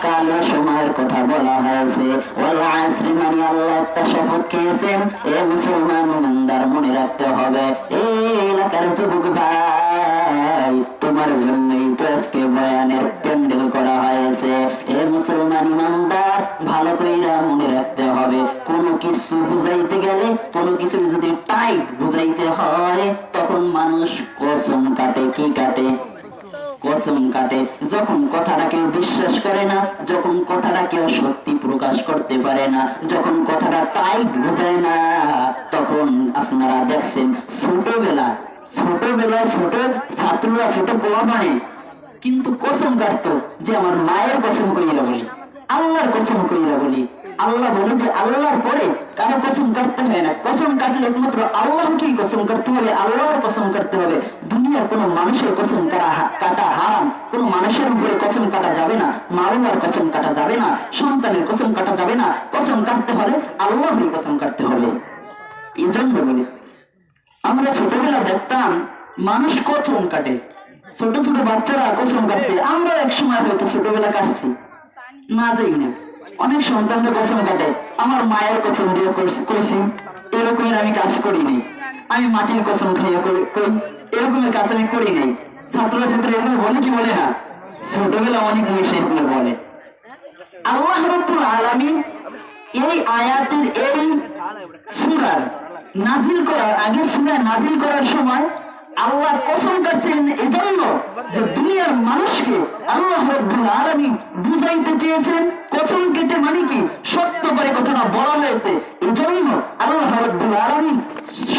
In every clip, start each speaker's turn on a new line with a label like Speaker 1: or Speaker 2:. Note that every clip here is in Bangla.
Speaker 1: কালো সময়ের কথা বলা হয়েছে। ওয়াল আসরি মানে আল্লাহ একটা শপথ খেয়েছেন। এ মুসলমান ইমানদার মনে রাখতে হবে, এই এলাকার যুবক ভাই তোমার জন্যই তো আজকে বয়ানের প্যান্ডেল করা হয়েছে। এ মুসলমান ইমানদার ভালো কইরা মনে রাখতে হবে, কোনো কিছু বুঝাইতে গেলে, কোনো কিছু যদি টাইট বুঝাইতে হয় তখন মানুষ কসম কাটে। কি কাটে? কসম কাটে। যখন কথাটা কেউ বিশ্বাস করে না, যখন কথাটা কেউ সত্যি প্রকাশ করতে পারে না, যখন কথাটা টাইট বোঝায় না, তখন আপনারা দেখছেন ছোটবেলায় ছোট ছাত্ররা ছোট পোলা মানে কিন্তু কসম কাটতো যে আমার মায়ের কসম কইরা বলি, আল্লাহর কসম কইরা বলি। আল্লাহ বলে যে আল্লাহর পরে কারো কসম কাটতে হয় না, কসম কাটলে একমাত্র আল্লাহকেই কসম কাটতে হবে, আল্লাহর কসম কাটতে হবে। দুনিয়ার কোনো মানুষের কসম কাটা হারাম, কোনো মানুষের উপরে কসম কাটা যাবে না, মা বাবার কসম কাটা যাবে না, সন্তানের কসম কাটা যাবে না। কসম কাটতে হলে আল্লাহরই কসম কাটতে হবে। এই জন্য বলি আমরা ছোটবেলা দেখতাম মানুষ কসম কাটে, ছোট ছোট বাচ্চারা কসম কাটতে। আমরা এক সময় হয়তো ছোটবেলা কাটছি না যাই না, অনেক সন্তানরা কসম কাটে আমার মায়ের কসম দিয়ে করেছি, এরকমের আমি কাজ করিনি, আমি মাটির কসম খাইয়া করি, এরকমের কাজ আমি করি নাই। ছাত্ররা এগুলো বলে কি বলে না? ছোটবেলা অনেক জিনিস এগুলো বলে। আল্লাহ রাব্বুল আলামিন এই আয়াতের এই সূরা নাজিল করার আগে, সূরা নাজিল করার সময় আল্লাহ কসম কাটছেন এজন্য যে দুনিয়ার মানুষকে আল্লাহ রাব্বুল আলামিন বুঝাইতে চেয়েছেন কসম কেটে মানে কি সত্য করে কথাটা বলা হয়েছে। এজন্য আল্লাহ রাব্বুল আলামিন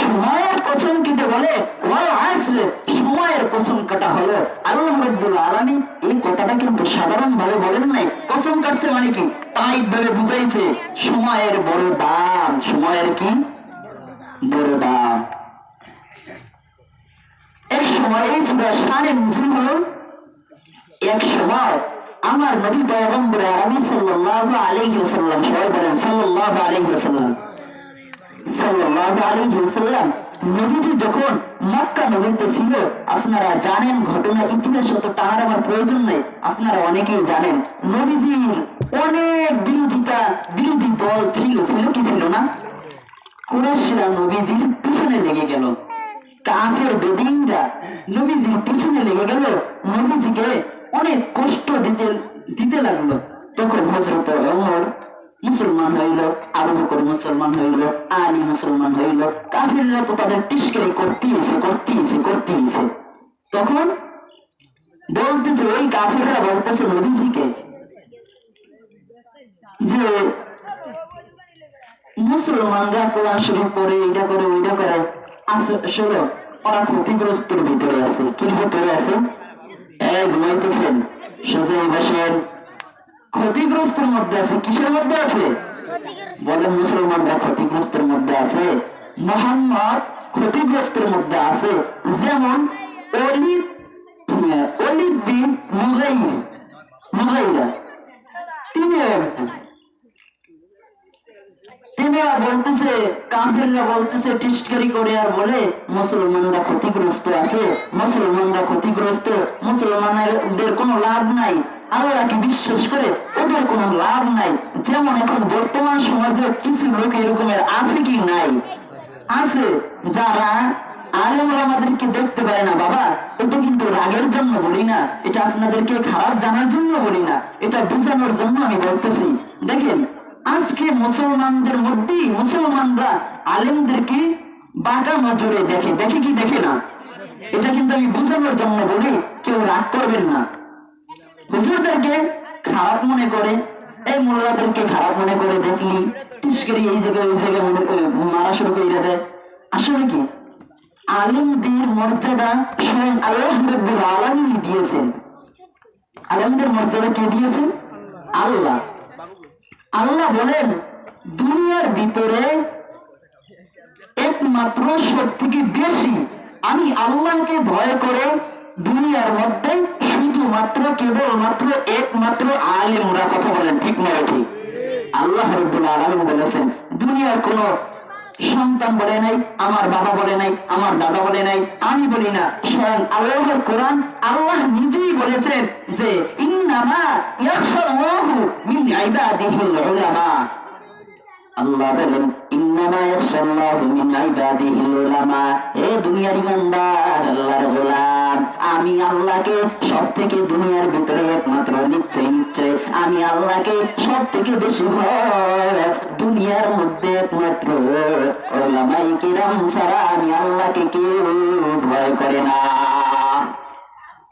Speaker 1: সময়ের কসম কেটে বলে ওয়াল আসর, সময়ের কসম কাটা হলো। আল্লাহ রাব্বুল আলামিন এই কথাটা কিন্তু সাধারণ ভাবে বলেন নাই, কসম কাটছে মানে কি তাই ধরে বুঝাইছে সময়ের বড় দাম। সময়ের কি বড় দাম। এক সময় এই সূরা শানে নজুল হলো, এক সময় আমার নবী পয়গম্বর আরবি সাল্লাল্লাহু আলাইহি ওয়াসাল্লাম, সবাই বলেন সাল্লাল্লাহু আলাইহি ওয়াসাল্লাম, সাল্লাল্লাহু আলাইহি ওয়াসাল্লাম নবীজি যখন মক্কা নগরীতে ছিল, আপনারা জানেন ঘটনা, ইতিহাস অত টানার আমার প্রয়োজন নেই, আপনারা অনেকেই জানেন নবীজির অনেক বিরোধী দল ছিল কি ছিল না? কুরাইশরা নবীজির পিছনে লেগে গেল, কাফের বেদিনরা নবীজির পিছনে লেগে গেল, নবীজিকে অনেক কষ্ট দিতে লাগলো। তখন হযরত ওমর মুসলমান হইল, আবু বকর মুসলমান হইল, আলী মুসলমান হইল, কাফেররা তো তাদের টিস্কেরি করতেইছে। তখন বলতেছে ওই কাফেররা বলতেছে নবীজিকে যে মুসলমানরা কোরআন শরীফ পড়ে, এটা করে ওইটা করে, আসলে ওরা ক্ষতিগ্রস্তের ভিতরে আছে। কি ভিতরে আছে? ঘুমাইতেছেন সোজাই বসেন, ক্ষতিগ্রস্তের মধ্যে আছে। কিসের মধ্যে আছে? বলেন মুসলমানরা ক্ষতিগ্রস্তের মধ্যে আছে, মুহাম্মদ ক্ষতিগ্রস্তের মধ্যে আছে। যেমন ওলীদ বিন মুগাইরা তিনি গেছেন, বলতেছে কাফেররা বলতেছে টিস্কারি করে আর বলে মুসলমানরা ক্ষতিগ্রস্ত আছে, মুসলমানদের কোনো লাভ নাই, আল্লাহকে বিশ্বাস করে ওদের কোনো লাভ নাই। যেমন এখন বর্তমান সমাজে কিছু লোক এরকমের আছে কি নাই? আছে, যারা আলেমরা আমাদেরকে দেখতে পারে না। বাবা, এটা কিন্তু রাগের জন্য বলি না, এটা আপনাদেরকে খারাপ জানার জন্য বলি না, এটা বোঝানোর জন্য আমি বলতেছি। দেখেন আজকে মুসলমানদের মধ্যেই মুসলমানরা আলেমদেরকে বাঁকা নজরে দেখে কি দেখে না? এটা কিন্তু আমি বোঝানোর জন্য বলি, কেউ রাগ করবেন না। হুজুরদেরকে খারাপ মনে করে, এই মোল্লাদেরকে খারাপ মনে করে দেখলি টিস্কারি এই জায়গায় ওই জায়গায় মনে করে মারা শুরু করে দেয়। আসলে কি আলেমদের মর্যাদা স্বয়ং আল্লাহ রাব্বুল আলামিন দিয়েছেন। আলেমদের মর্যাদা কে দিয়েছেন? আল্লাহ। আল্লাহ বলেন দুনিয়ার ভিতরে একমাত্র সবথেকে বেশি আমি আল্লাহকে ভয় করে দুনিয়ার মধ্যে শুধুমাত্র কেবলমাত্র একমাত্র আলেমরা। কথা বলেন ঠিক না ঠিক? আল্লাহ রাব্বুল আলামিন বলেছেন দুনিয়ার কোন সন্তান বলে নাই, আমার বাবা বলে নাই, আমার দাদা বলে নাই, আমি বলি না, স্বয়ং আল্লাহর কোরআন আল্লাহ নিজেই বলেছেন যে ইন্নামা ইয়াখশাল্লাহ মিন ইবাদিহিল উলামা। আল্লাহ বলেন ইন্নামা ইয়াখশাল্লাহু মিন ইবাদিহিল উলামা। এ দুনিয়ার ইমানদার, আল্লাহর গোলাম, আমি আল্লাহকে সবথেকে দুনিয়ার ভিতরে একমাত্র নিশ্চয় আমি আল্লাহকে সবথেকে বেশি ভয় দুনিয়ার মধ্যে একমাত্র উলামায়ে কিরাম ছাড়া আমি আল্লাহকে কেউ ভয় করে না।